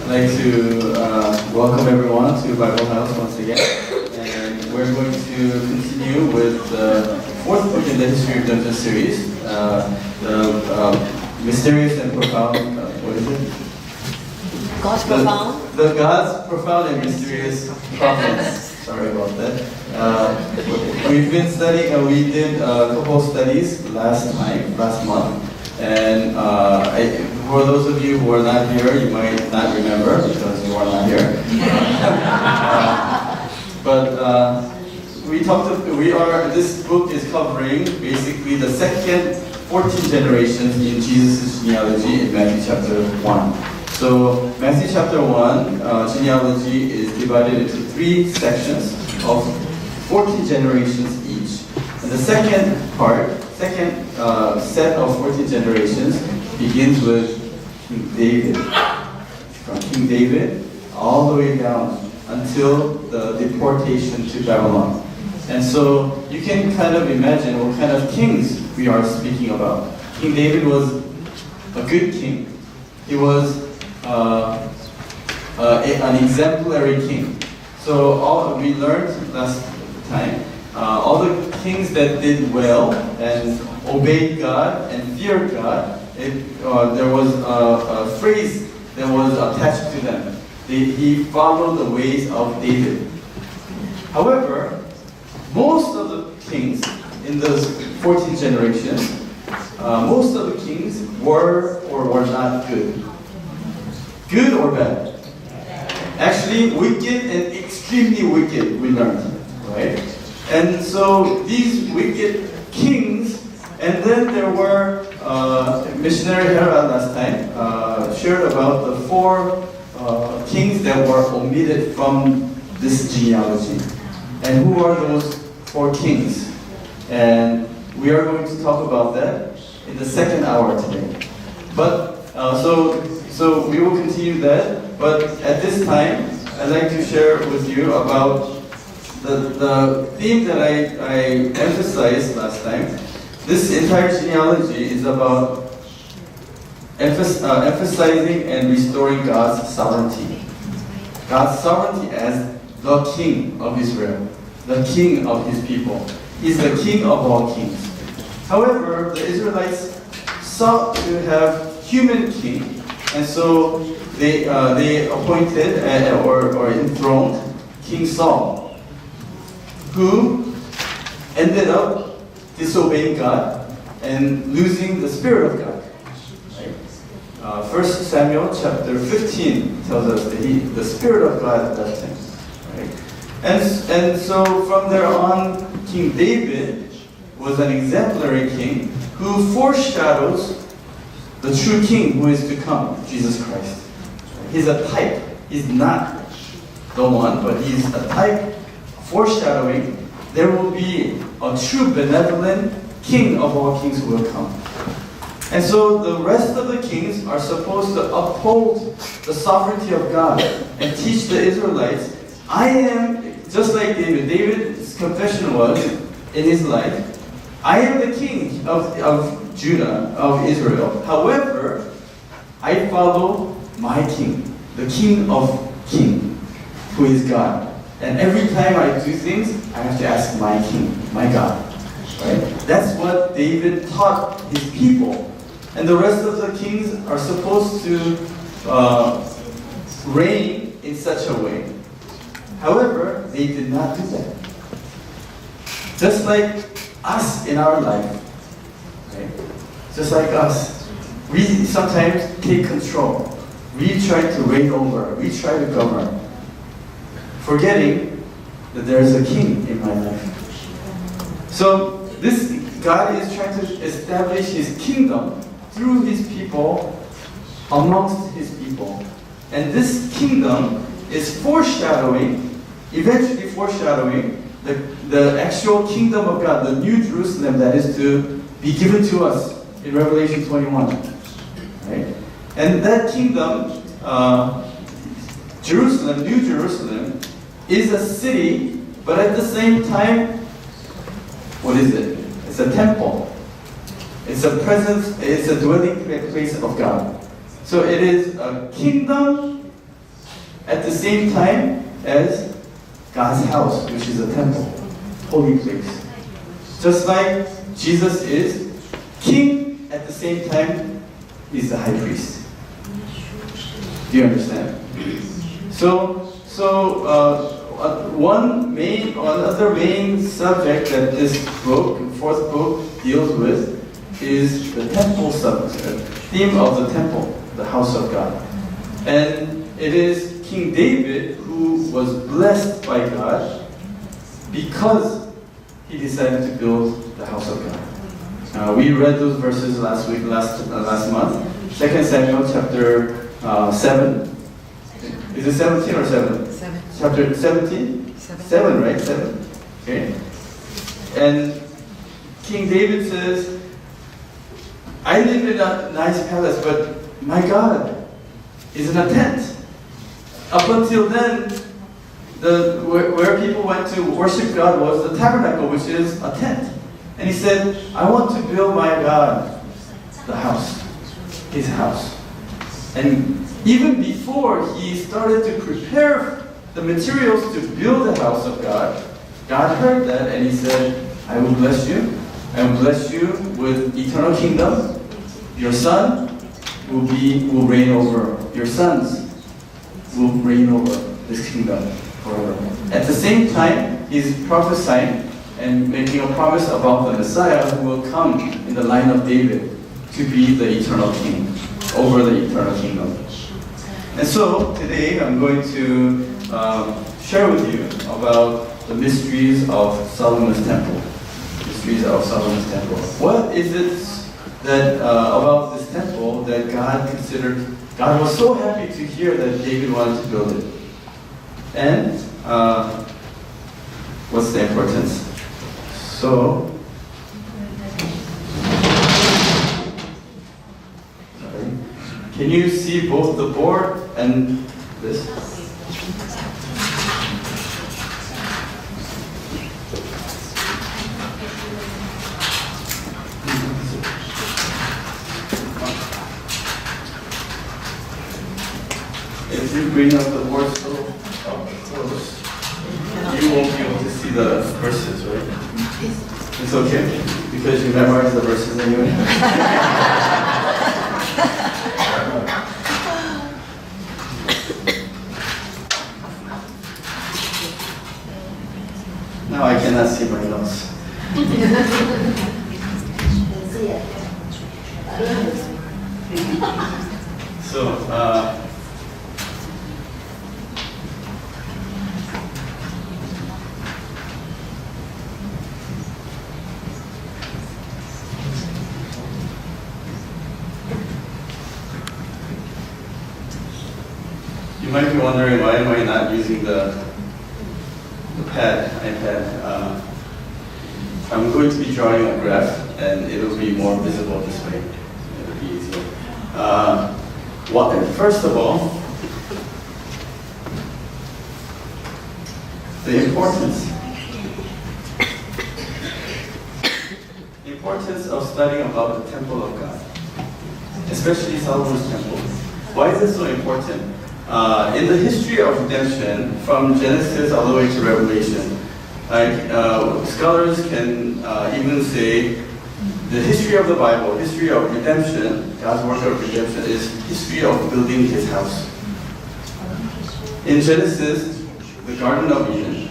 I'd like to welcome everyone to Bible House once again. And we're going to continue with the fourth book in the History of Dungeon series, the Mysterious and Profound, what is it? God's Profound? The God's Profound and Mysterious Prophets. Sorry about that. We've been studying, we did a couple of studies last month. And for those of you who are not here, you might not remember because you are not here. This book is covering basically the second 14 generations in Jesus' genealogy in Matthew chapter 1. So Matthew chapter 1 genealogy is divided into 3 sections of 14 generations each. And the second set of 14 generations begins with King David. From King David all the way down until the deportation to Babylon. And so you can kind of imagine what kind of kings we are speaking about. King David was a good king. He was an exemplary king. So we learned last time, all the kings that did well and obeyed God and feared God, there was a phrase that was attached to them. He followed the ways of David. However, most of the kings in those 14 generations, most of the kings were or were not good. Good or bad? Actually, wicked and extremely wicked, we learned, right? And so these wicked kings, and then there were, missionary Herald last time shared about the 4 kings that were omitted from this genealogy. And who are those 4 kings? And we are going to talk about that in the second hour today. But, so we will continue that, but at this time, I'd like to share with you about the theme that I emphasized last time. This entire genealogy is about emphasizing and restoring God's sovereignty. God's sovereignty as the King of Israel, the King of His people. He's the King of all kings. However, the Israelites sought to have human king, and so they appointed or enthroned King Saul, who ended up disobeying God and losing the Spirit of God. Right? 1 Samuel chapter 15 tells us that the Spirit of God left him. Right? And so from there on, King David was an exemplary king who foreshadows the true king who is to come, Jesus Christ. He's a type. He's not the one, but he's a type foreshadowing there will be a true benevolent king of all kings who will come. And so the rest of the kings are supposed to uphold the sovereignty of God and teach the Israelites, I am, just like David. David's confession was, in his life, I am the king of Judah, of Israel. However, I follow my king, the king of kings, who is God. And every time I do things, I have to ask my king, my God. Right? That's what David taught his people. And the rest of the kings are supposed to reign in such a way. However, they did not do that. Just like us in our life. Right? Just like us. We sometimes take control. We try to reign over. We try to govern. Forgetting that there is a king in my life. So this God is trying to establish His kingdom through His people, amongst His people. And this kingdom is eventually foreshadowing the actual kingdom of God, the New Jerusalem that is to be given to us in Revelation 21. Right? And that kingdom, Jerusalem, New Jerusalem, is a city, but at the same time, what is it? It's a temple. It's a presence, it's a dwelling place of God. So it is a kingdom at the same time as God's house, which is a temple, holy place. Just like Jesus is king, at the same time, he's the high priest. Do you understand? Another main subject that this book, fourth book, deals with is the temple subject, theme of the temple, the house of God. And it is King David who was blessed by God because he decided to build the house of God. We read those verses last month. 2 Samuel chapter 7. Is it 17 or 7? 7. Chapter 17? 7, right? 7. Okay. And King David says, I live in a nice palace, but my God is in a tent. Up until then, where people went to worship God was the tabernacle, which is a tent. And he said, I want to build my God the house, his house. And even before he started to prepare the materials to build the house of God, God heard that and he said, I will bless you. I will bless you with eternal kingdom. Your son will reign over. Your sons will reign over this kingdom forever. At the same time, he's prophesying and making a promise about the Messiah who will come in the line of David to be the eternal king over the eternal kingdom. And so today I'm going to share with you about the mysteries of Solomon's temple. Mysteries of Solomon's temple. What is it that about this temple that God was so happy to hear that David wanted to build it? And what's the importance? So, can you see both the board and this? If you bring up the board so close, you won't be able to see the verses, right? It's okay, because you memorize the verses anyway. Now I cannot see my notes. So, you might be wondering, why am I not using the iPad? I'm going to be drawing a graph, and it'll be more visible this way. It'll be easier. First of all, the importance of studying about the temple of God, especially Solomon's temple. Why is this so important? In the history of redemption, from Genesis all the way to Revelation, scholars can even say the history of the Bible, history of redemption, God's work of redemption, is history of building his house. In Genesis, the Garden of Eden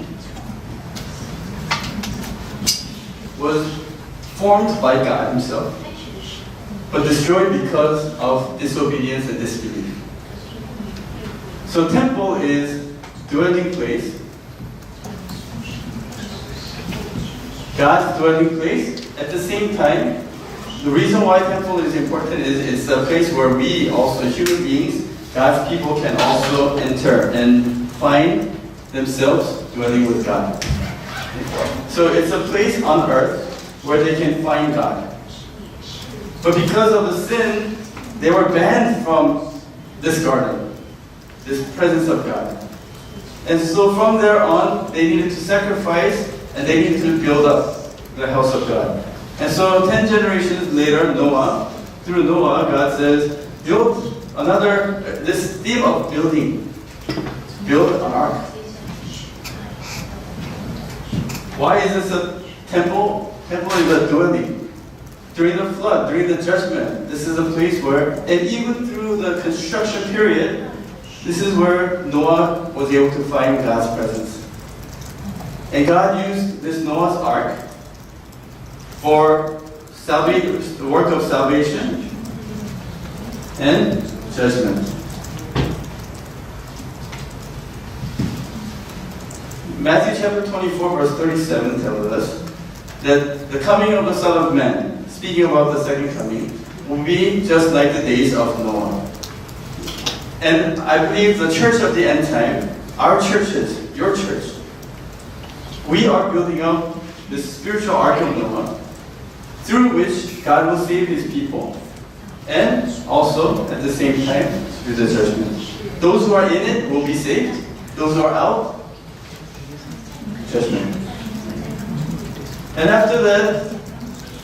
was formed by God himself, but destroyed because of disobedience and disbelief. So temple is dwelling place, God's dwelling place. At the same time, the reason why temple is important is it's a place where we also, human beings, God's people, can also enter and find themselves dwelling with God. So it's a place on earth where they can find God. But because of the sin, they were banned from this garden, this presence of God. And so from there on, they needed to sacrifice and they needed to build up the house of God. And so 10 generations later, through Noah, God says, build this theme of building. build an ark? Why is this a temple? Temple is a dwelling. During the flood, during the judgment, this is a place where, and even through the construction period, this is where Noah was able to find God's presence. And God used this Noah's ark for the work of salvation and judgment. Matthew chapter 24 verse 37 tells us that the coming of the Son of Man, speaking about the second coming, will be just like the days of Noah. And I believe the church of the end time, our churches, your church, we are building up this spiritual ark of Noah through which God will save His people. And also, at the same time, through the judgment. Those who are in it will be saved. Those who are out, judgment. And after that,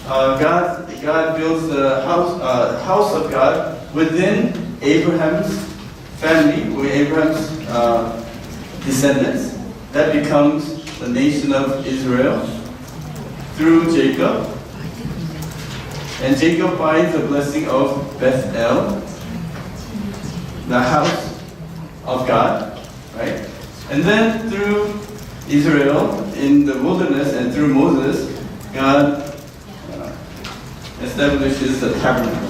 God builds the house of God within Abraham's family, with Abraham's descendants. That becomes the nation of Israel through Jacob. And Jacob finds the blessing of Bethel, the house of God, right? And then through Israel in the wilderness and through Moses, God establishes the tabernacle.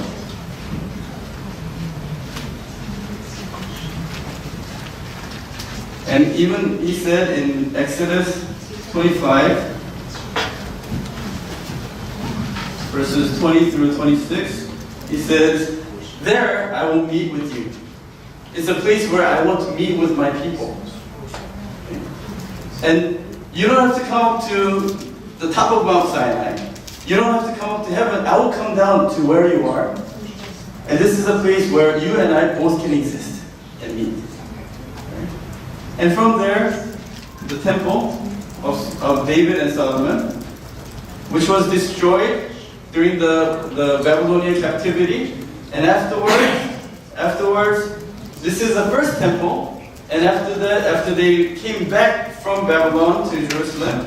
And even He said in Exodus 25, verses 20 through 26, He says, "There I will meet with you." It's a place where I want to meet with my people. And you don't have to come up to the top of Mount Sinai. You don't have to come up to heaven. I will come down to where you are. And this is a place where you and I both can exist and meet. And from there, the temple of David and Solomon, which was destroyed during the Babylonian captivity. And afterwards, this is the first temple. And after that, after they came back from Babylon to Jerusalem,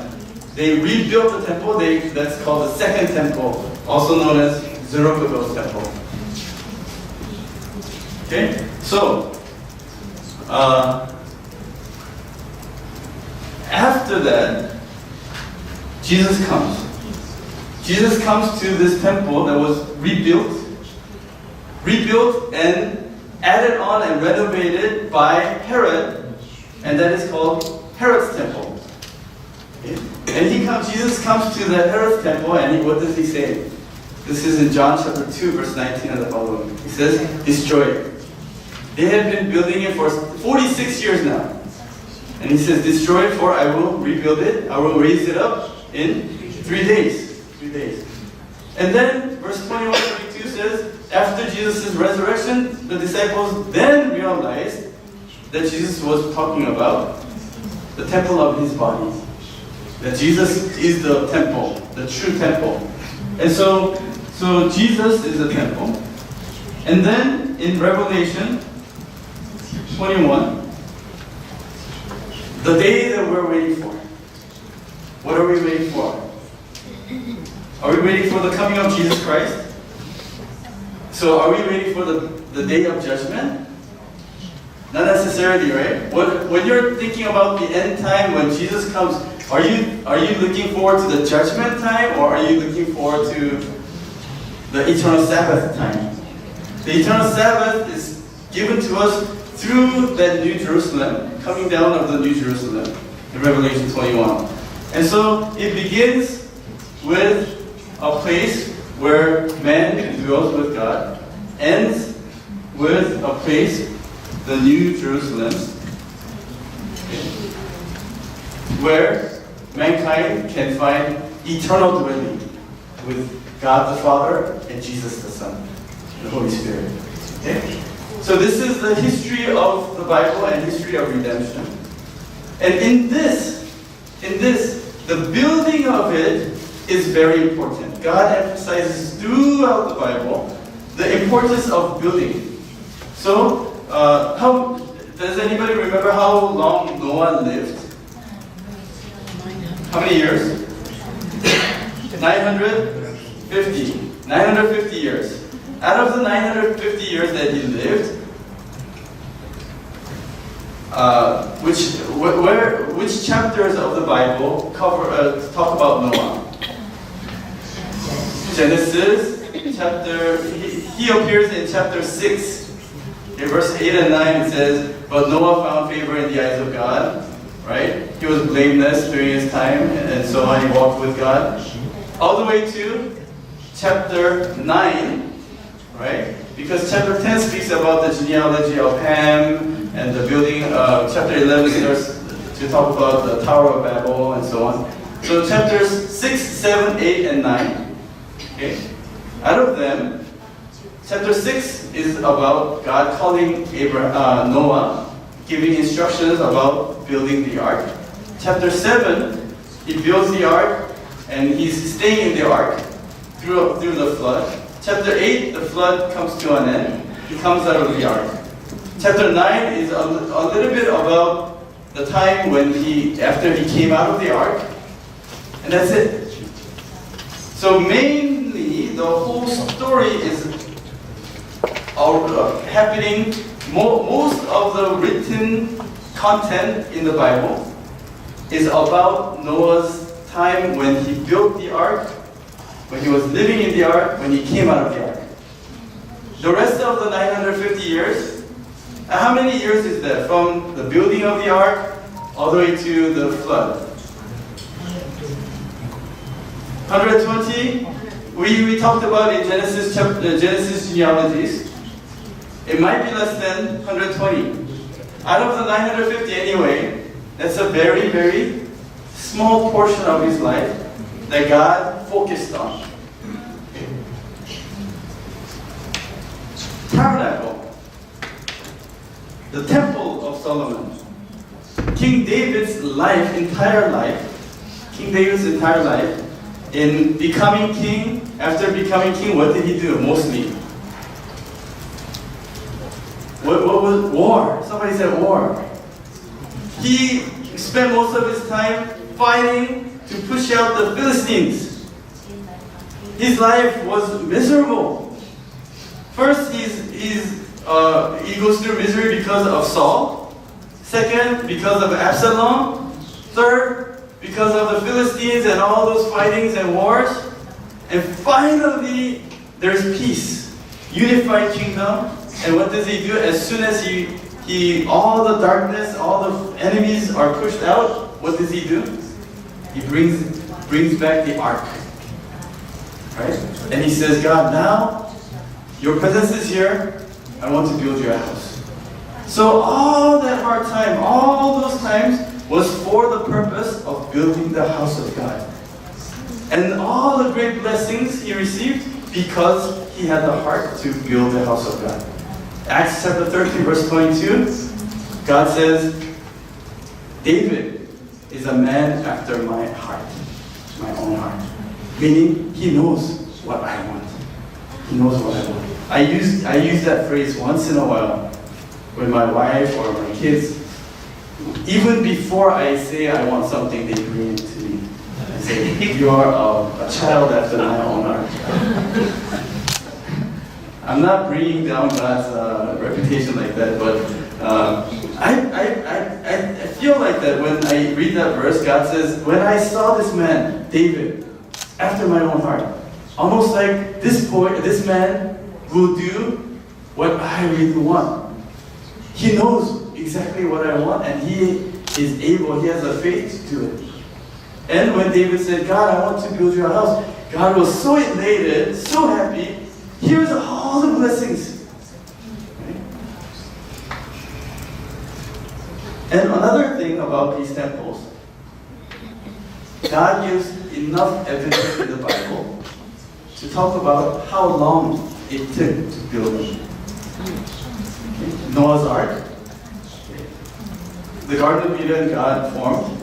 they rebuilt the temple. That's called the second temple, also known as Zerubbabel's temple. Okay? So, after that, Jesus comes. Jesus comes to this temple that was rebuilt and added on and renovated by Herod, and that is called Herod's temple. And Jesus comes to the Herod's temple, and what does he say? This is in John chapter 2, verse 19 and the following. He says, "Destroy it." They have been building it for 46 years now. And he says, "Destroy it, for I will rebuild it. I will raise it up in 3 days. 3 days. And then, verse 21 22 says, after Jesus' resurrection, the disciples then realized that Jesus was talking about the temple of His body. That Jesus is the temple, the true temple. And so Jesus is the temple. And then in Revelation 21, the day that we're waiting for. What are we waiting for? Are we waiting for the coming of Jesus Christ? So are we waiting for the day of judgment? Not necessarily, right? When you're thinking about the end time, when Jesus comes, are you looking forward to the judgment time, or are you looking forward to the eternal Sabbath time? The eternal Sabbath is given to us through that New Jerusalem, coming down of the New Jerusalem in Revelation 21. And so it begins with a place where man dwells with God, ends with a place, the New Jerusalem, where mankind can find eternal dwelling with God the Father and Jesus the Son, and the Holy Spirit. Okay? So this is the history of the Bible and history of redemption. And in this, the building of it is very important. God emphasizes throughout the Bible the importance of building. So, how does anybody remember how long Noah lived? How many years? 950. 950 years. Out of the 950 years that he lived, which chapters of the Bible talk about Noah? Genesis chapter. He appears in chapter 6. In verse 8 and 9 it says, "But Noah found favor in the eyes of God." Right? He was blameless during his time, and so on. He walked with God. All the way to chapter 9. Right? Because chapter 10 speaks about the genealogy of Ham and the building. Chapter 11 starts to talk about the Tower of Babel and so on. So chapters 6, 7, 8, and 9. Okay? Out of them, chapter 6 is about God calling Noah, giving instructions about building the ark. Chapter 7, he builds the ark and he's staying in the ark through the flood. Chapter 8, the flood comes to an end. He comes out of the ark. Chapter 9 is a little bit about the time when after he came out of the ark. And that's it. So mainly, the whole story is happening. Most of the written content in the Bible is about Noah's time when he built the ark, when he was living in the ark, when he came out of the ark. The rest of the 950 years, how many years is that? From the building of the ark all the way to the flood? 120? We talked about in Genesis genealogies. It might be less than 120. Out of the 950 anyway, that's a very, very small portion of his life that God focused on. Tabernacle. The Temple of Solomon. King David's entire life, in becoming king, after becoming king, what did he do mostly? What was war? Somebody said war. He spent most of his time fighting to push out the Philistines. His life was miserable. First, he goes through misery because of Saul. Second, because of Absalom. Third, because of the Philistines and all those fightings and wars. And finally, there's peace. Unified kingdom. And what does he do? As soon as all the darkness, all the enemies are pushed out, what does he do? He brings back the ark. Right? And he says, God, now your presence is here. I want to build your house. So all that hard time, all those times was for the purpose of building the house of God. And all the great blessings he received because he had the heart to build the house of God. Acts chapter 13, verse 22, God says, David is a man after my heart, my own heart. Meaning, he knows what I want. He knows what I want. I use that phrase once in a while with my wife or my kids. Even before I say I want something, they bring it to me. I say, you are a child after my own heart. I'm not bringing down God's reputation like that, but I feel like that when I read that verse. God says, when I saw this man, David, after my own heart, almost like this man will do what I really want. He knows exactly what I want, and he is able, he has the faith to do it. And when David said, God, I want to build your house, God was so elated, so happy. Here's all the blessings. Right? And another thing about these temples, God gives enough evidence in the Bible to talk about how long it took to build them. Okay. Noah's Ark, okay. The Garden of Eden God formed,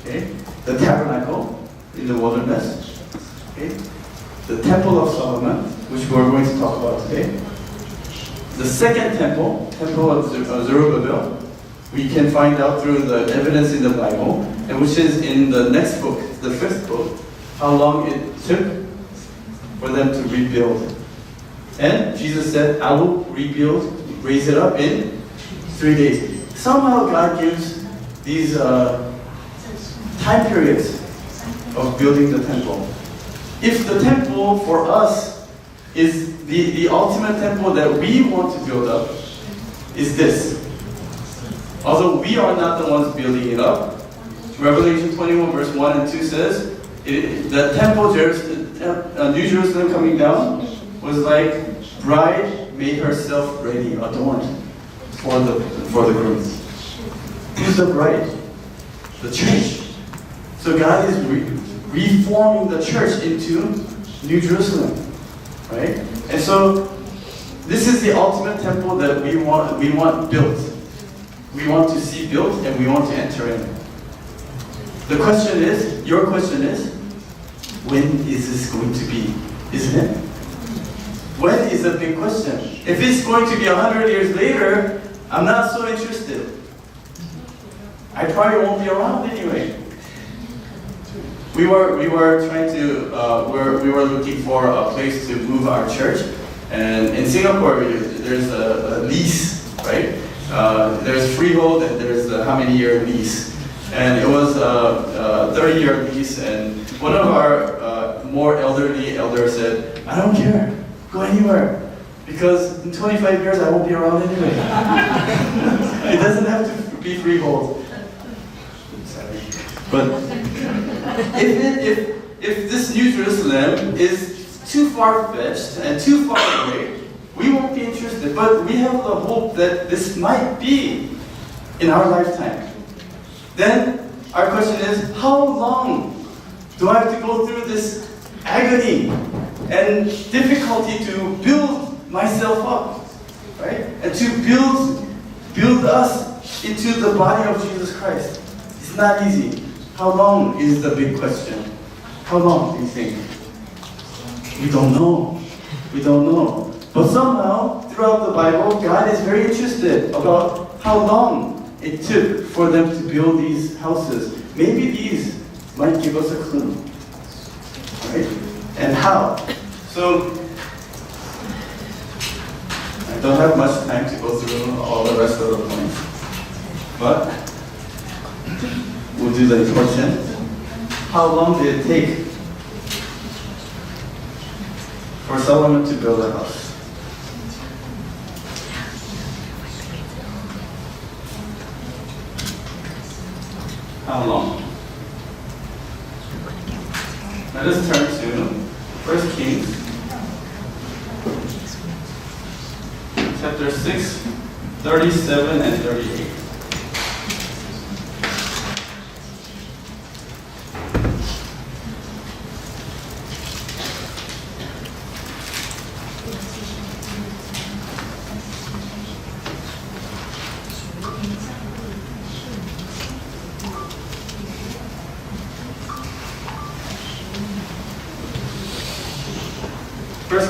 okay. The tabernacle in the wilderness, okay. The Temple of Solomon, which we're going to talk about today. The second temple, Temple of Zerubbabel, we can find out through the evidence in the Bible, and which is in the next book, the 5th book, how long it took for them to rebuild. And Jesus said, I will rebuild, raise it up in 3 days. Somehow God gives these time periods of building the temple. If the temple for us is the ultimate temple that we want to build up, is this. Although we are not the ones building it up, Revelation 21 verse 1 and 2 says, the temple, New Jerusalem coming down, was like bride made herself ready, adorned for the groom. Who's the bride? The church. So God is reforming the church into New Jerusalem, right? And so this is the ultimate temple that we want built. We want to see built, and we want to enter in. The question is, your question is, when is this going to be? Isn't it? When is a big question. If it's going to be 100 years later, I'm not so interested. I probably won't be around anyway. We were trying to, we were looking for a place to move our church, and in Singapore there's a lease, right? There's freehold and there's a how many year lease, and it was a 30-year lease, and one of our more elderly elders said, I don't care, go anywhere, because in 25 years I won't be around anyway. It doesn't have to be freehold. Sorry. But if this New Jerusalem is too far-fetched and too far away, we won't be interested. But we have the hope that this might be in our lifetime. Then our question is, how long do I have to go through this agony and difficulty to build myself up, right? And to build us into the body of Jesus Christ. It's not easy. How long is the big question? How long do you think? We don't know. We don't know. But somehow, throughout the Bible, God is very interested about how long it took for them to build these houses. Maybe these might give us a clue. Right? And how? So, I don't have much time to go through all the rest of the points. But, we'll do the important. How long did it take for Solomon to build a house? How long? Let us turn to 1 Kings chapter 6, 37 and 38.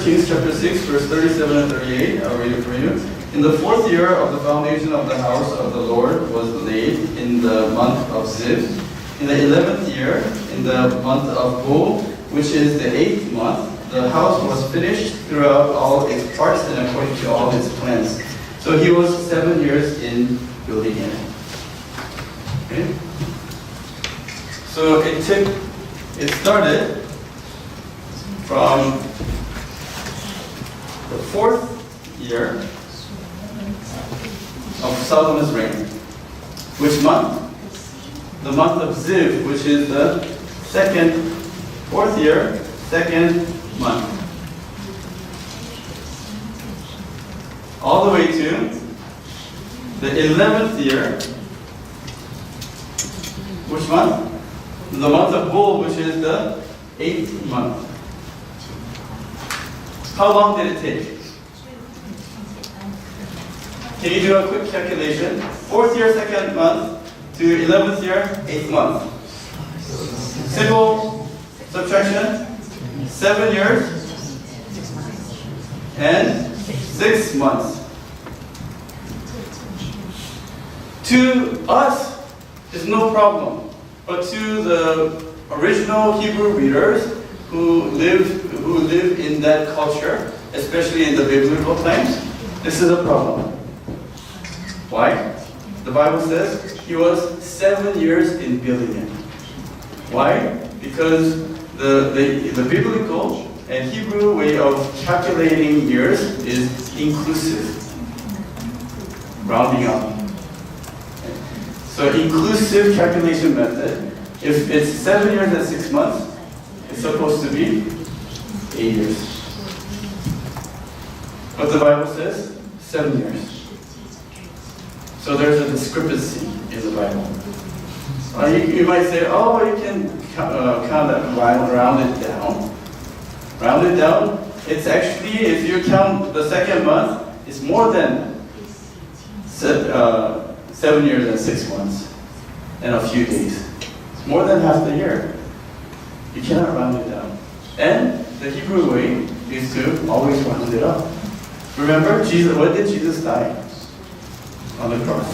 Kings chapter 6, verse 37 and 38, I'll read it for you. In the 4th year of the foundation of the house of the Lord was laid in the month of Ziv. In the 11th year, in the month of Bul, which is the 8th month, the house was finished throughout all its parts and according to all its plans. So he was 7 years in building it. Okay? So it started from the 4th year of Solomon's reign. Which month? The month of Ziv, which is the 4th year, 2nd month. All the way to the 11th year. Which month? The month of Bul, which is the 8th month. How long did it take? Can you do a quick calculation? 4th year, 2nd month to 11th year, 8th month. Simple subtraction. 7 years and 6 months. To us, it's no problem. But to the original Hebrew readers who live in that culture, especially in the biblical times, this is a problem. Why? The Bible says he was 7 years in building it. Why? Because the biblical and Hebrew way of calculating years is inclusive, rounding up. So inclusive calculation method, if it's 7 years and 6 months, it's supposed to be 8 years. But the Bible says 7 years. So there's a discrepancy in the Bible. You might say, oh, you can count that, round it down. Round it down, it's actually, if you count the second month, it's more than 7 years and 6 months and a few days. It's more than half the year. You cannot round it down. And the Hebrew way is to always round it up. Remember, when did Jesus die? On the cross.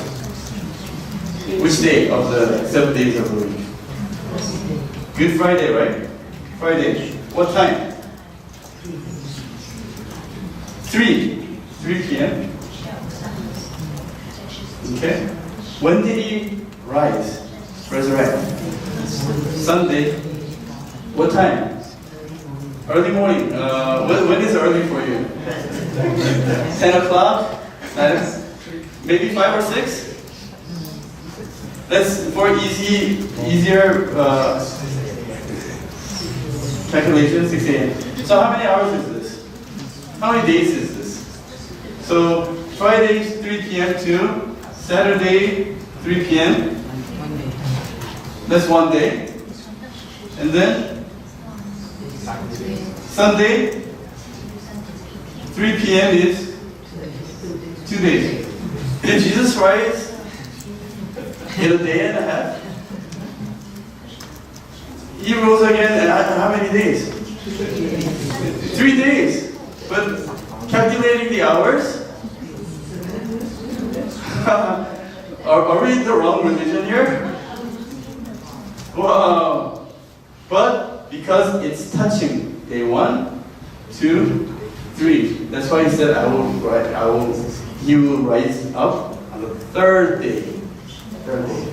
Which day of the 7 days of the week? Good Friday, right? Friday. What time? 3 p.m. Okay. When did he rise? Resurrect? Sunday. What time? Early morning. When is early for you? 10 o'clock? Maybe 5 or 6? That's for easier calculation, 6 a.m. So how many hours is this? How many days is this? So Friday 3 p.m. to Saturday 3 p.m. That's 1 day. And then Sunday 3 p.m. is 2 days. Did Jesus rise in a day and a half? He rose again in how many days? 3 days. But calculating the hours? Are we in the wrong religion here? Wow. But because it's touching day 1, 2, 3. That's why he said, he will rise up on the 3rd day. 3rd day.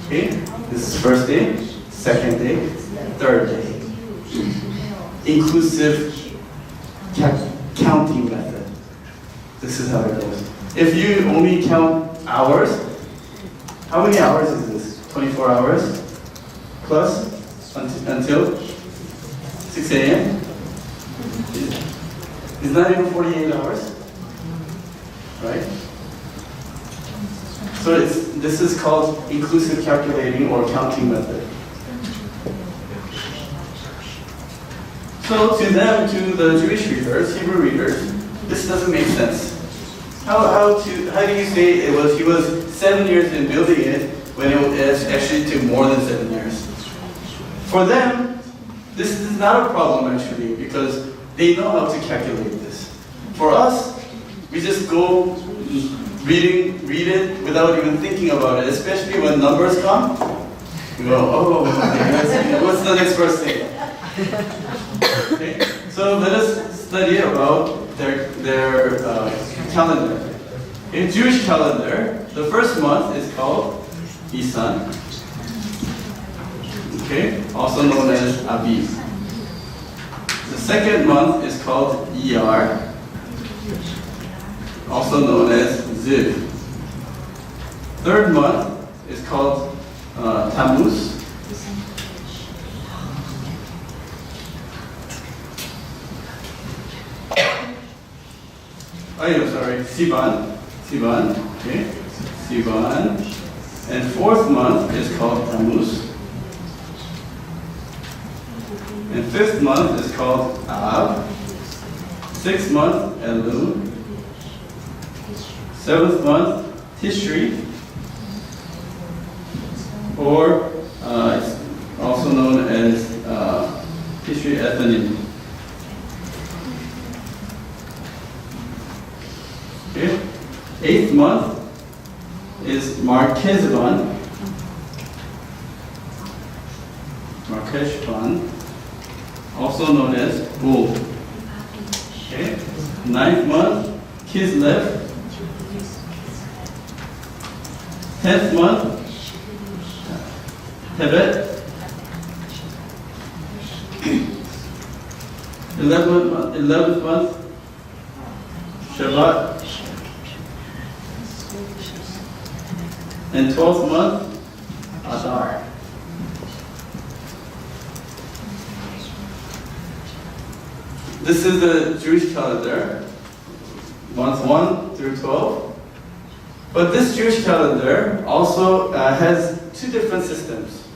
Okay? This is first day, second day, 3rd day. Inclusive counting method. This is how it goes. If you only count hours, how many hours is this? 24 hours plus until 6 a.m.? It's not even 48 hours. Right? So this is called inclusive calculating or counting method. So to them, to the Jewish readers, Hebrew readers, this doesn't make sense. How do you say he was 7 years in building it when it actually took more than 7 years? For them, this is not a problem actually because they know how to calculate this. For us, we just go read it without even thinking about it, especially when numbers come. We go, oh, okay, what's the next verse say? Okay, so let us study about their calendar. In Jewish calendar, the first month is called Nisan, okay, also known as Aviv. The second month is called Iyar, also known as Ziv. Third month is called Tammuz. Sivan, okay, Sivan. And fourth month is called Tammuz. And fifth month is called Av. Sixth month, Elul. Seventh month, Tishri, or it's also known as Tishri Ethanim. Okay. Eighth month is Marqueshvan. Marqueshvan, also known as Bull. Okay. 9th month, Kislev. 10th month, Tebet. 11th month, Shabbat. And 12th month, Adar. This is the Jewish calendar, months 1 through 12. But this Jewish calendar also has two different systems.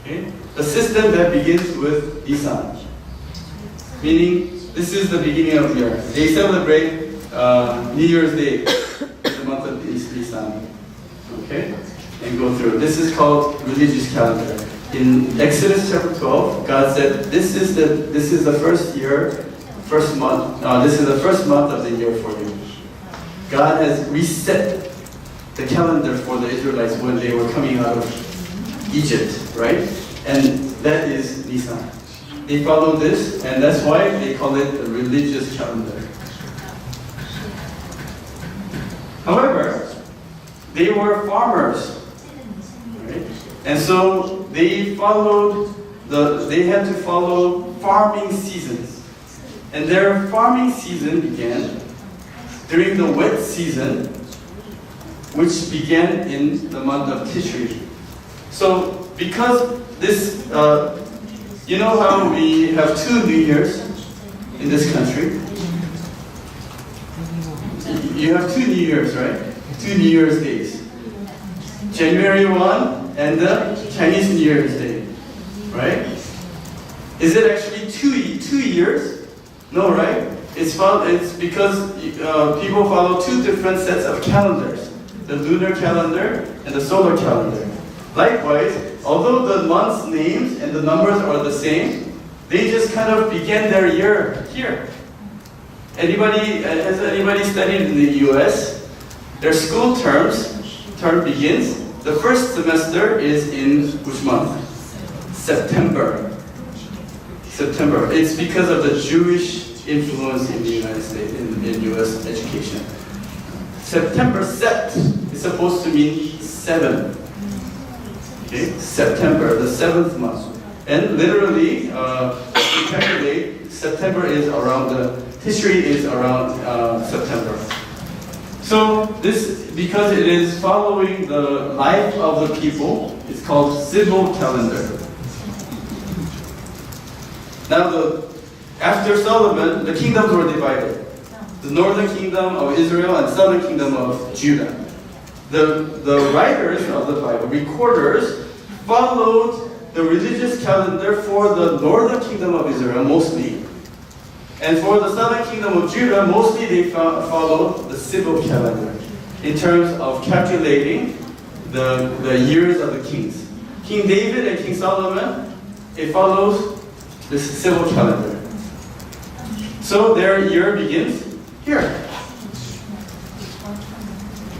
Okay? The system that begins with Nisan, meaning this is the beginning of the year. They celebrate New Year's Day, the month of Nisan. Okay? And go through. This is called religious calendar. In Exodus chapter 12, God said, this is the first month. This is the first month of the year for you. God has reset the calendar for the Israelites when they were coming out of Egypt, right? And that is Nisan. They follow this, and that's why they call it a religious calendar. However, they were farmers, right? And so they had to follow farming seasons. And their farming season began during the wet season, which began in the month of Tishri. So, because this, you know how we have 2 New Years in this country? You have 2 New Years, right? 2 New Year's days. January 1 and the Chinese New Year's Day, right? Is it actually 2 years? No, right? It's because people follow 2 different sets of calendars. The lunar calendar and the solar calendar. Likewise, although the months' names and the numbers are the same, they just kind of began their year here. Has anybody studied in the US? Their school term begins, the first semester is in which month? September. September. It's because of the Jewish influence in the United States, in US education. September, sept, is supposed to mean 7. Okay? September, the 7th month. And literally, if you calculate, September is around Tishri is around September. So this, because it is following the life of the people, it's called civil calendar. Now after Solomon, the kingdoms were divided. The northern kingdom of Israel and southern kingdom of Judah. The writers of the Bible, recorders, followed the religious calendar for the northern kingdom of Israel mostly. And for the southern kingdom of Judah, mostly they followed the civil calendar in terms of calculating the years of the kings. King David and King Solomon, it follows the civil calendar. So their year begins here.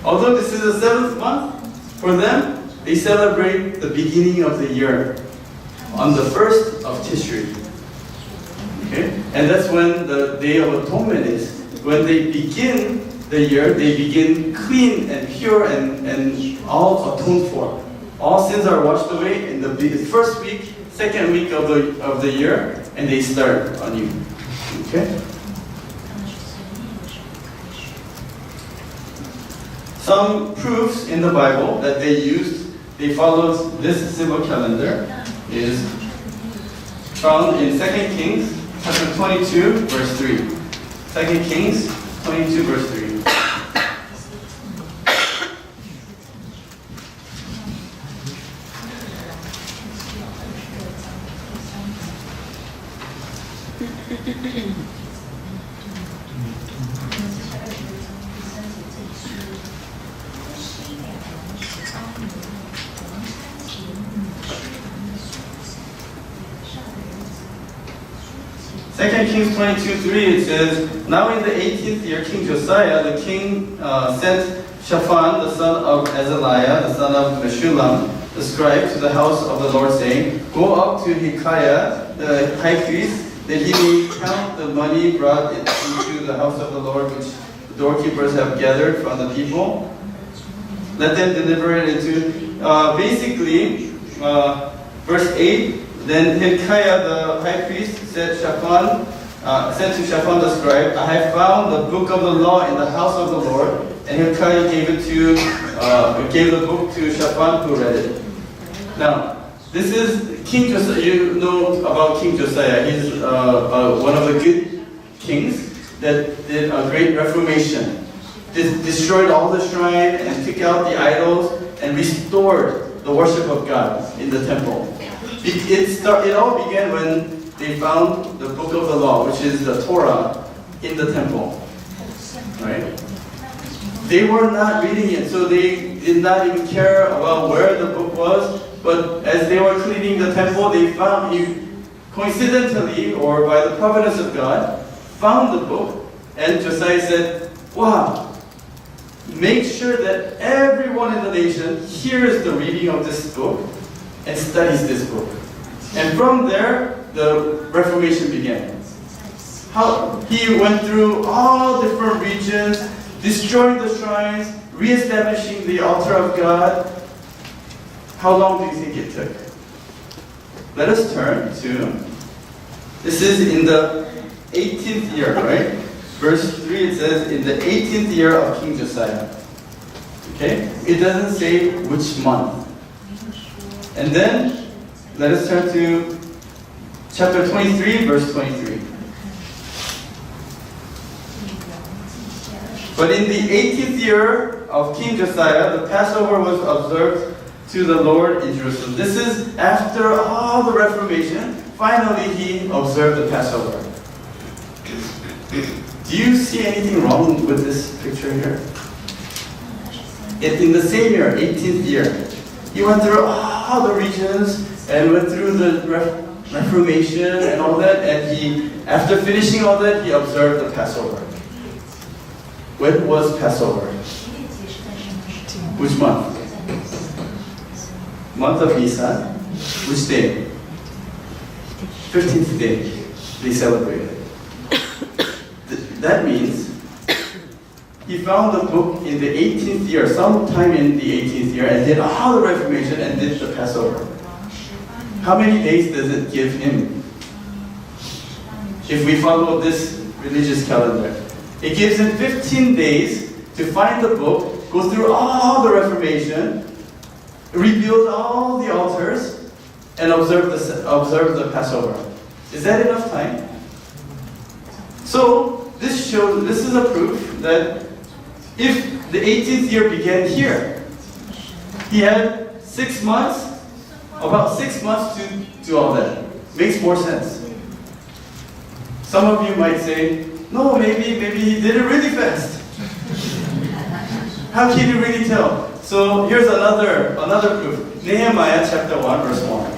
Although this is the 7th month, for them, they celebrate the beginning of the year on the 1st of Tishri. Okay? And that's when the Day of Atonement is. When they begin the year, they begin clean and pure and all atoned for. All sins are washed away in the first week, second week of the year, and they start anew. Okay? Some proofs in the Bible that they followed this civil calendar is found in 2 Kings chapter 22, verse 3. 2 Kings 22, verse 3. Second Kings 22:3, it says, "Now in the 18th year, King Josiah, the king, sent Shaphan, the son of Azaliah, the son of Meshullam, the scribe, to the house of the Lord, saying, Go up to Hilkiah, the high priest, that he may count the money brought into the house of the Lord, which the doorkeepers have gathered from the people. Let them deliver it into, verse 8, then Hilkiah the high priest said to Shaphan the scribe, I have found the book of the law in the house of the Lord. And Hilkiah gave the book to Shaphan, who read it. Now, this is King Josiah. You know about King Josiah. He's one of the good kings that did a great reformation. Destroyed all the shrine and took out the idols and restored the worship of God in the temple. It all began when they found the book of the law, which is the Torah, in the temple. Right? They were not reading it, so they did not even care about where the book was. But as they were cleaning the temple, they found, coincidentally, or by the providence of God, found the book. And Josiah said, wow, make sure that everyone in the nation hears the reading of this book and studies this book. And from there, the Reformation began. How he went through all different regions, destroying the shrines, re-establishing the altar of God. How long do you think it took? Let us turn to, this is in the 18th year, right? Verse 3, it says, in the 18th year of King Josiah. Okay? It doesn't say which month. And then, let us turn to chapter 23, verse 23. But in the 18th year of King Josiah, the Passover was observed to the Lord in Jerusalem. This is after all the Reformation. Finally, he observed the Passover. Do you see anything wrong with this picture here? In the same year, 18th year, he went through all the regions and went through the Reformation and all that. And after finishing all that, he observed the Passover. When was Passover? Which month? Month of Nisan. Which day? 15th day. They celebrated. That means he found the book in the 18th year, sometime in the 18th year, and did all the Reformation and did the Passover. How many days does it give him? If we follow this religious calendar, it gives him 15 days to find the book, go through all the Reformation, rebuild all the altars, and observe the Passover. Is that enough time? So, this is a proof that if the 18th year began here, he had 6 months, about 6 months to do all that. Makes more sense. Some of you might say, no, maybe he did it really fast. How can you really tell? So here's another proof. Nehemiah chapter 1, verse 1.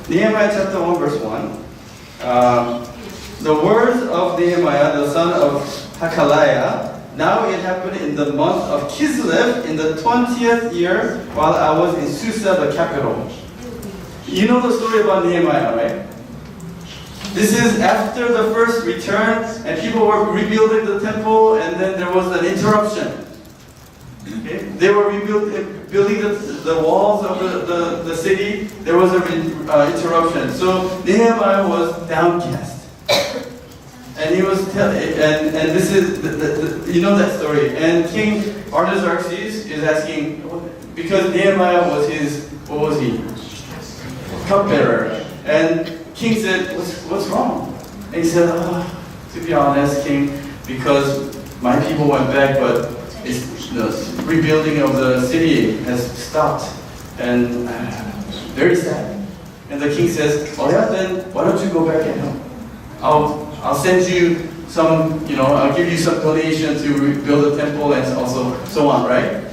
Nehemiah chapter 1, verse 1. The words of Nehemiah, the son of Hakaliah. Now it happened in the month of Kislev in the 20th year while I was in Susa, the capital. You know the story about Nehemiah, right? This is after the first return and people were rebuilding the temple and then there was an interruption. Okay? They were building the walls of the city. There was an interruption. So Nehemiah was downcast. And he was and this is you know that story. And King Artaxerxes is asking, because Nehemiah was what was he? Cupbearer. And King said, what's wrong? And he said, to be honest, King, because my people went back, but the rebuilding of the city has stopped. And very sad. And the king says, oh yeah, then why don't you go back and help? I'll send you some, I'll give you some donation to rebuild the temple and also so on, right?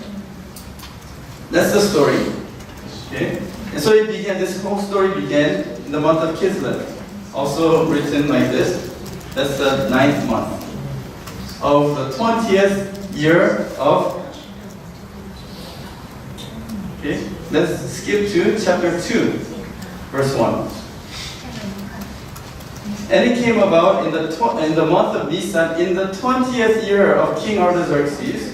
That's the story. Okay? And so it began, this whole story began in the month of Kislev. Also written like this. That's the 9th month of the 20th year of. Okay? Let's skip to chapter 2, verse 1. And it came about in the month of Nisan, in the 20th year of King Artaxerxes,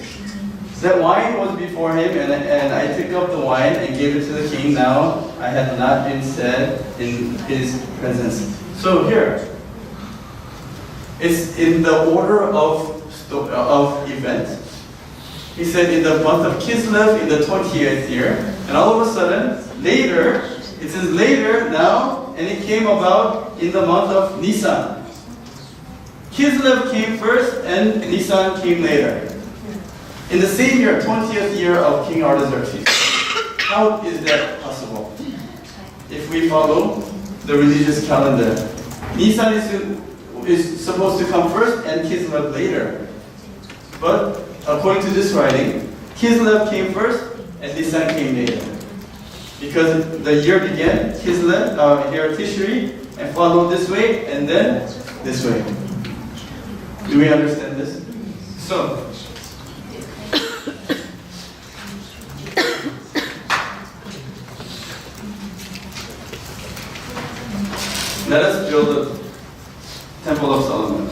that wine was before him, and I took up the wine and gave it to the king. Now I had not been said in his presence. So here, it's in the order of events. He said in the month of Kislev in the 20th year, and all of a sudden, later, it says later now, and it came about in the month of Nisan. Kislev came first, and Nisan came later. In the same year, 20th year of King Artaxerxes. How is that possible? If we follow the religious calendar, Nisan is supposed to come first and Kislev later. But according to this writing, Kislev came first and Nisan came later. Because the year began, Kislev, here Tishri, and followed this way and then this way. Do we understand this? So, let us build the Temple of Solomon.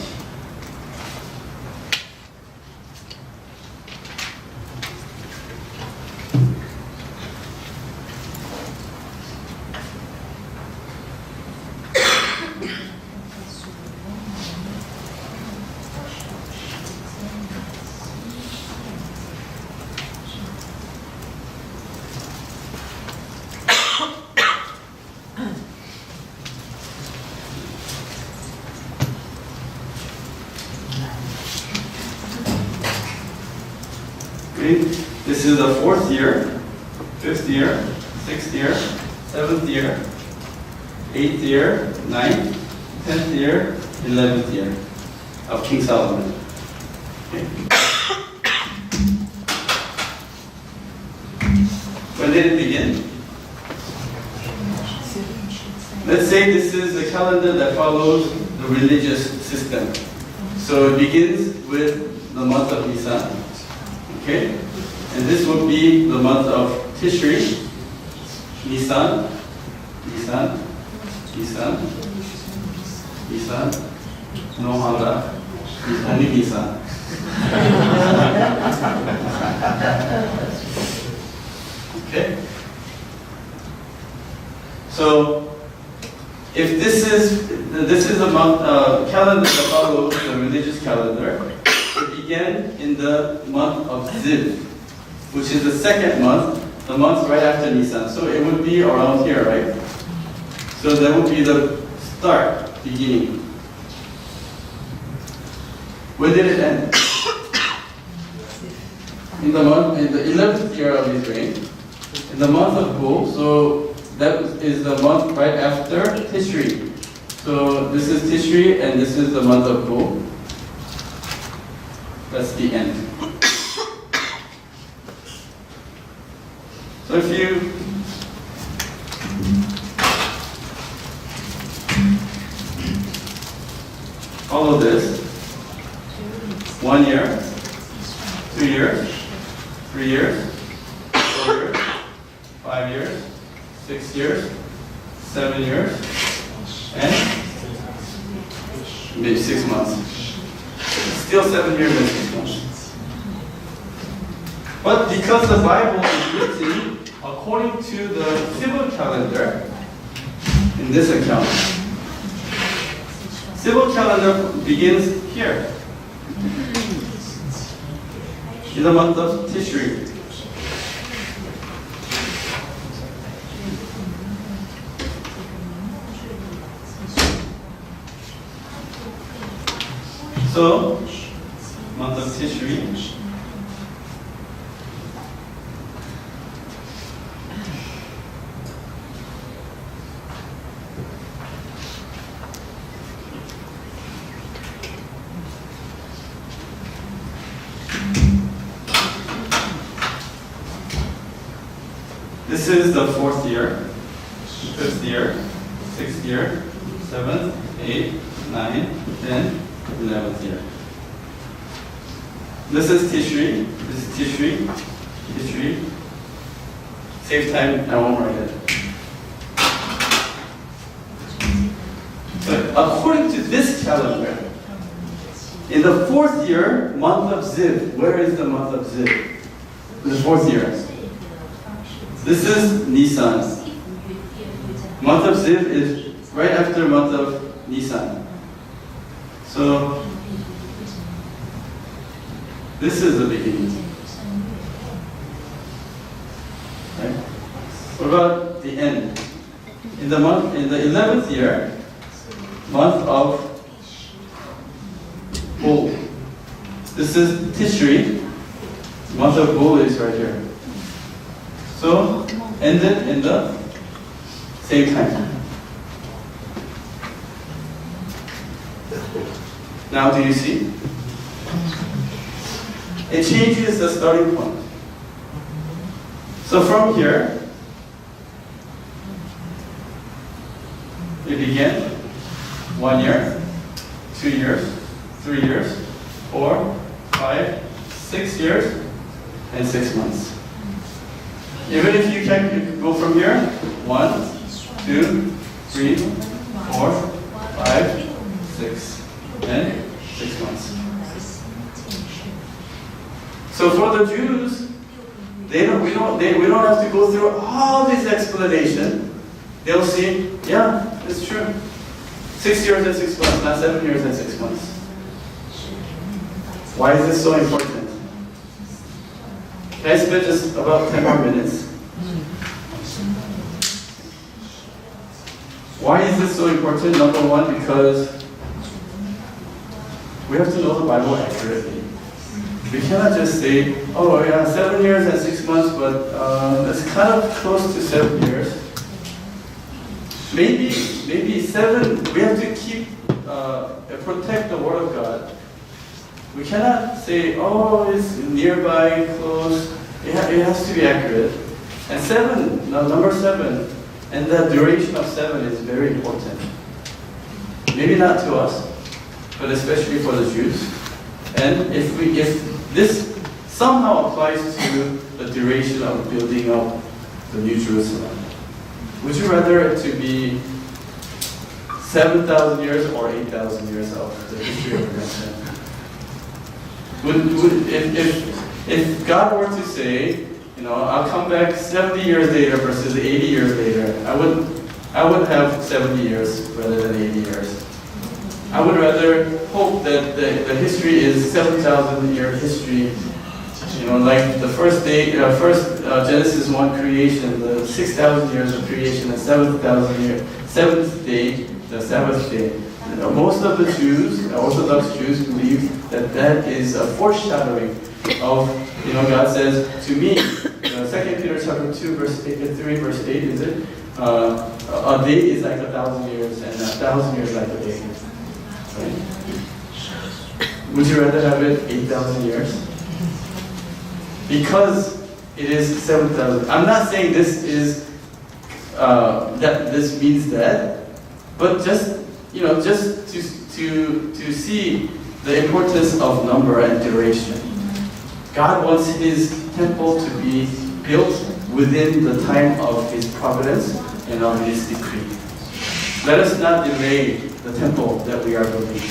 This is the 4th year, 5th year, 6th year, 7th year, 8th year, 9th, 10th year, 11th year of King Solomon. Okay. When did it begin? Let's say this is a calendar that follows the religious system. So it begins with the month of Nisan. Okay? And this would be the month of Tishri, Nisan, Nisan, Nisan, Nisan, no Hara, only Nisan. Okay? So, if this is a month calendar that follows the religious calendar, it began in the month of Ziv, which is the 2nd month, the month right after Nisan. So it would be around here, right? So that would be the start, beginning. When did it end? In the 11th year of his reign, in the month of Bul. So that is the month right after Tishri. So this is Tishri, and this is the month of Bul. That's the end. So if you follow this, 1 year, 2 years, 3 years, 4 years, 5 years, 6 years, 7 years, and maybe 6 months. Still 7 years and 6 months. But because the Bible is written according to the civil calendar, in this account, civil calendar begins here, in the month of Tishri. So, month of Tishri. This is the 4th year, 5th year, 6th year, 7th, 8th, 9th, 10th, 11th year. This is Tishri. This is Tishri. Tishri. Save time, I won't write it. But according to this calendar, in the 4th year, month of Ziv, where is the month of Ziv? The 4th year. This is Nisan. Month of Ziv is right after month of Nisan. So, this is the beginning. Right? What about the end? In the 11th year, month of Bull. This is Tishri. Month of Bull is right here. So, ended in the same time. Now, do you see? It changes the starting point. So from here, it began 1 year, 2 years, 3 years, 4, 5, 6 years, and 6 months. Even if you can go from here, 1, 2, 3, 4, 5, 6, and 6 months. So for the Jews, we don't have to go through all this explanation. They'll see, yeah, it's true. 6 years and 6 months, not 7 years and 6 months. Why is this so important? Can I spend just about 10 more minutes? Why is this so important? Number one, because we have to know the Bible accurately. We cannot just say, oh yeah, 7 years and 6 months, but that's kind of close to 7 years. Maybe 7, we have to protect the Word of God. We cannot say, oh, it's nearby, close. It has to be accurate. And 7, number 7, and the duration of 7 is very important. Maybe not to us, but especially for the Jews. And if this somehow applies to the duration of building up the New Jerusalem, would you rather it to be 7,000 years or 8,000 years of the history of redemption? If God were to say, I'll come back 70 years later versus 80 years later, I would have 70 years rather than 80 years. I would rather hope that the history is 7,000 year history. Like the first Genesis 1 creation, the 6,000 years of creation, the 7th day, the Sabbath day. Most of the Jews, Orthodox Jews, believe that is a foreshadowing of, God says to me, 2 Peter chapter 2, verse 3, verse 8, is it? A day is like 1,000 years, and 1,000 years like a day. Right? Would you rather have it 8,000 years? Because it is 7,000. I'm not saying this is that this means that, but just to see the importance of number and duration. God wants His temple to be built within the time of His providence and of His decree. Let us not delay the temple that we are building.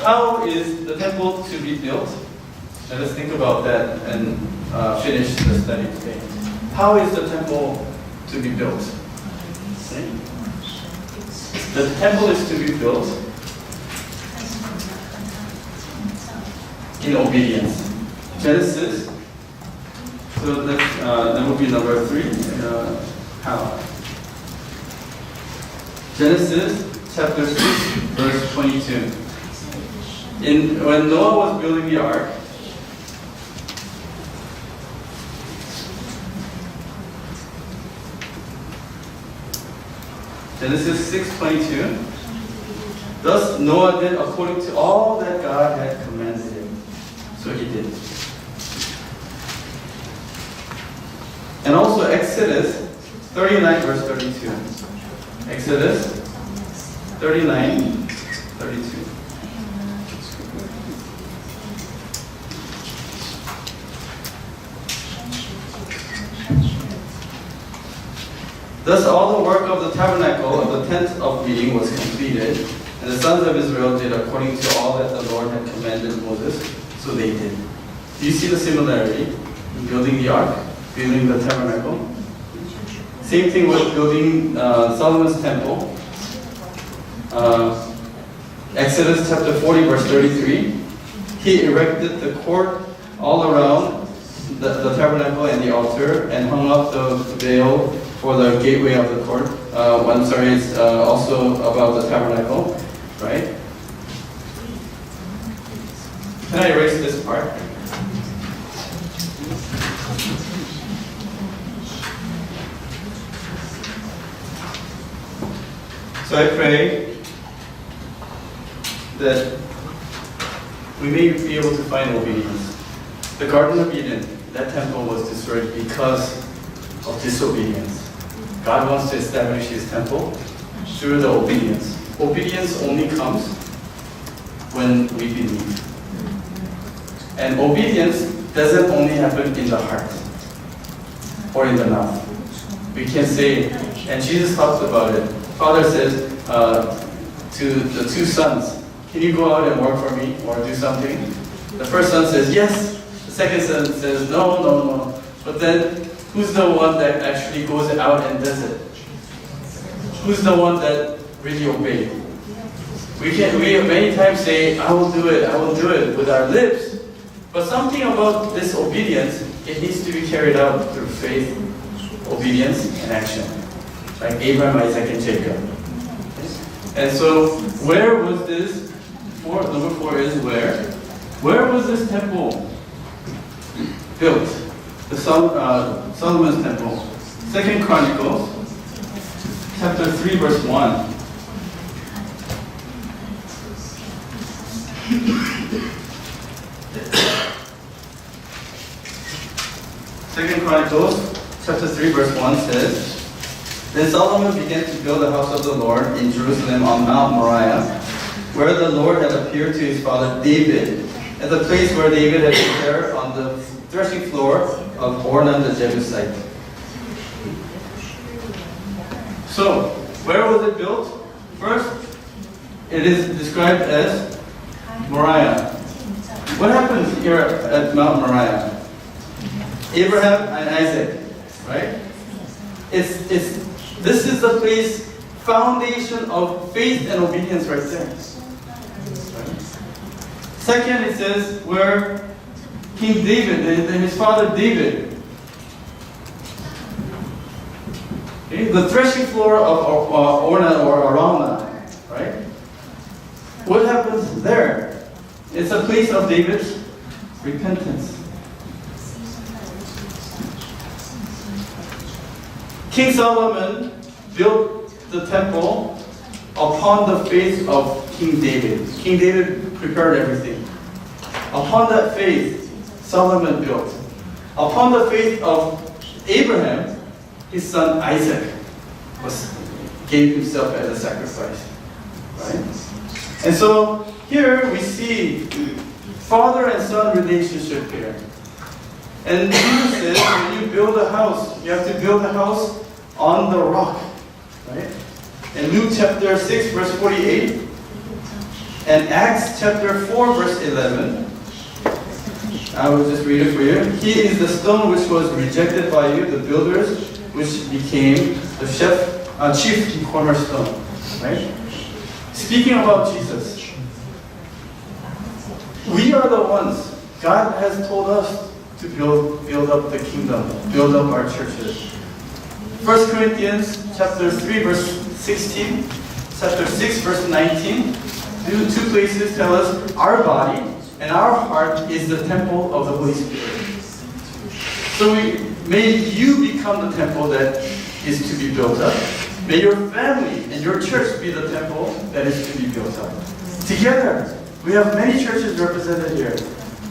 How is the temple to be built? Let us think about that and finish the study today. How is the temple to be built? Okay. The temple is to be built in obedience. Genesis. So that will be number 3. How? Genesis chapter 6, verse 22. When Noah was building the ark, Genesis 6:22. Thus Noah did according to all that God had commanded him. So he did. Exodus 39 verse 32. Exodus 39, 32. Thus all the work of the tabernacle of the tent of meeting was completed, and the sons of Israel did according to all that the Lord had commanded Moses, so they did. Do you see the similarity in building the ark, building the tabernacle? Same thing with building Solomon's temple. Exodus chapter 40 verse 33. He erected the court all around the tabernacle and the altar and hung up the veil for the gateway of the court. It's also about the tabernacle, right? Can I erase this part? So I pray that we may be able to find obedience. The Garden of Eden, that temple was destroyed because of disobedience. God wants to establish His temple through the obedience. Obedience only comes when we believe. And obedience doesn't only happen in the heart or in the mouth. We can say, and Jesus talks about it. Father says to the two sons, can you go out and work for me or do something? The first son says, yes. The second son says, no. But then, who's the one that actually goes out and does it? Who's the one that really obeys? We many times say, I will do it with our lips. But something about this obedience, it needs to be carried out through faith, obedience, and action. Like Abraham, Isaac, and Jacob. And so, where was this? Number 4 is where? Where was this temple built? The Solomon's temple. 2 Chronicles, chapter 3, verse 1. Second Chronicles, chapter 3, verse 1 says, Then Solomon began to build the house of the Lord in Jerusalem on Mount Moriah, where the Lord had appeared to his father David, at the place where David had prepared on the threshing floor of Ornan the Jebusite. So, where was it built? First, it is described as Moriah. What happens here at Mount Moriah? Abraham and Isaac, right? This is the place, foundation of faith and obedience right there. Right? Second, it says where King David, his father David, okay, the threshing floor of Ornan or Araunah, right? What happens there? It's a place of David's repentance. King Solomon built the temple upon the faith of King David. King David prepared everything. Upon that faith, Solomon built. Upon the faith of Abraham, his son Isaac gave himself as a sacrifice. Right? And so here we see father and son relationship here. And Jesus says, when you build a house, you have to build a house on the rock. Right? In Luke chapter 6, verse 48, and Acts chapter 4, verse 11, I will just read it for you. He is the stone which was rejected by you, the builders, which became the chief cornerstone. Right? Speaking about Jesus, we are the ones God has told us to build up the kingdom, build up our churches. 1 Corinthians chapter 3 verse 16, chapter 6 verse 19, these two places tell us our body and our heart is the temple of the Holy Spirit. So may you become the temple that is to be built up. May your family and your church be the temple that is to be built up. Together, we have many churches represented here.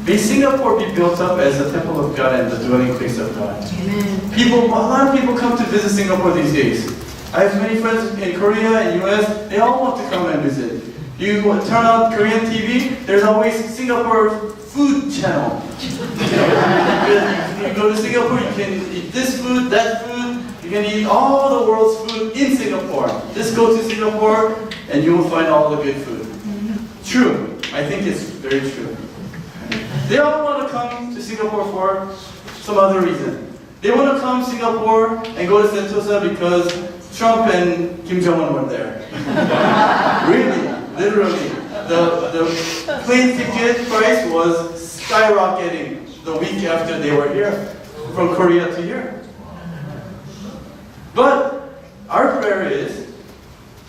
May Singapore be built up as the temple of God and the dwelling place of God. A lot of people come to visit Singapore these days. I have many friends in Korea and US, they all want to come and visit. You turn on Korean TV, there's always Singapore food channel. You go to Singapore, you can eat this food, that food, you can eat all the world's food in Singapore. Just go to Singapore and you will find all the good food. True, I think it's very true. They all want to come to Singapore for some other reason. They want to come to Singapore and go to Sentosa because Trump and Kim Jong-un were there. Really, literally. The plane ticket price was skyrocketing the week after they were here, from Korea to here. But our prayer is,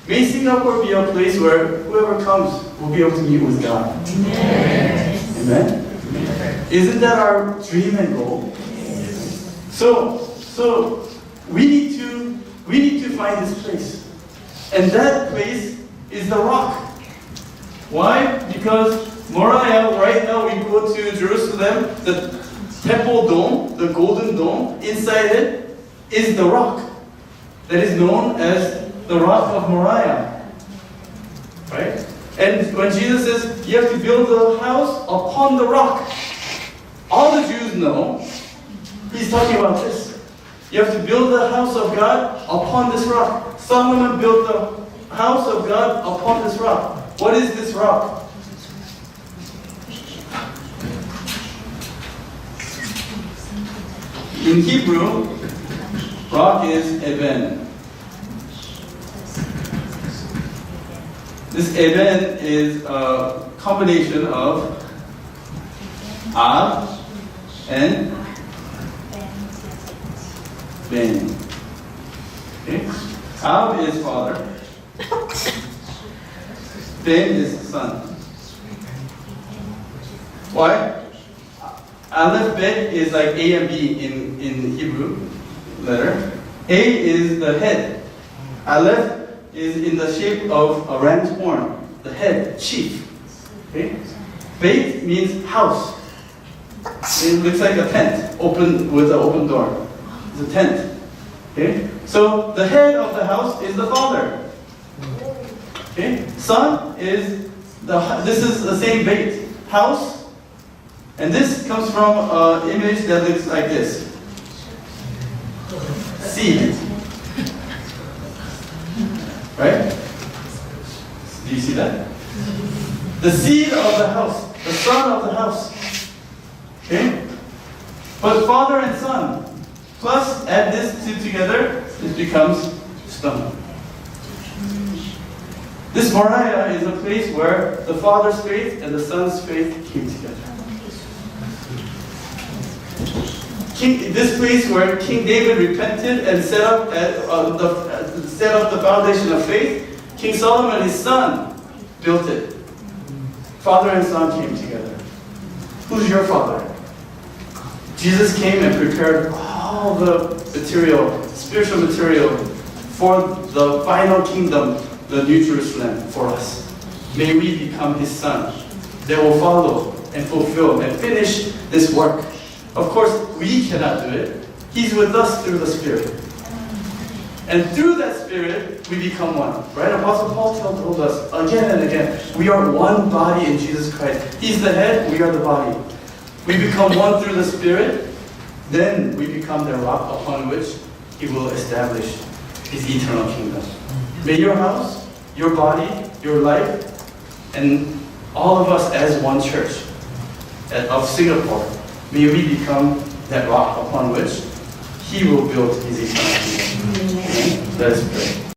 may Singapore be a place where whoever comes will be able to meet with God. Amen? Isn't that our dream and goal? So we need to find this place. And that place is the rock. Why? Because Moriah, right now we go to Jerusalem, the temple dome, the golden dome, inside it is the rock that is known as the rock of Moriah. Right? And when Jesus says, you have to build a house upon the rock, all the Jews know he's talking about this. You have to build the house of God upon this rock. Solomon built the house of God upon this rock. What is this rock? In Hebrew, rock is Eben. This Eben is a combination of Ab and Ben. Okay? Ab is father. Ben is son. Why? Aleph Bet is like A and B in Hebrew letter. A is the head. Aleph is in the shape of a ram's horn. The head, chief. Okay? Beit means house. It looks like a tent, open with an open door. It's a tent. Okay? So the head of the house is the father. Okay? Son is this is the same Beit, house. And this comes from an image that looks like this. Seed. Right? Do you see that? The seed of the house. The son of the house. Okay? But father and son. Plus, add this two together, it becomes stone. This Moriah is a place where the father's faith and the son's faith came together. This place where King David repented and set up the foundation of faith, King Solomon, his son, built it. Father and son came together. Who's your father? Jesus came and prepared all the material, spiritual material, for the final kingdom, the New Jerusalem, for us. May we become his son that will follow and fulfill and finish this work. Of course, we cannot do it. He's with us through the Spirit. And through that Spirit, we become one. Right? Apostle Paul told us again and again, we are one body in Jesus Christ. He's the head, we are the body. We become one through the Spirit, then we become the rock upon which he will establish his eternal kingdom. May your house, your body, your life, and all of us as one church of Singapore, may we become that rock upon which he will build his eternal kingdom. Let us pray.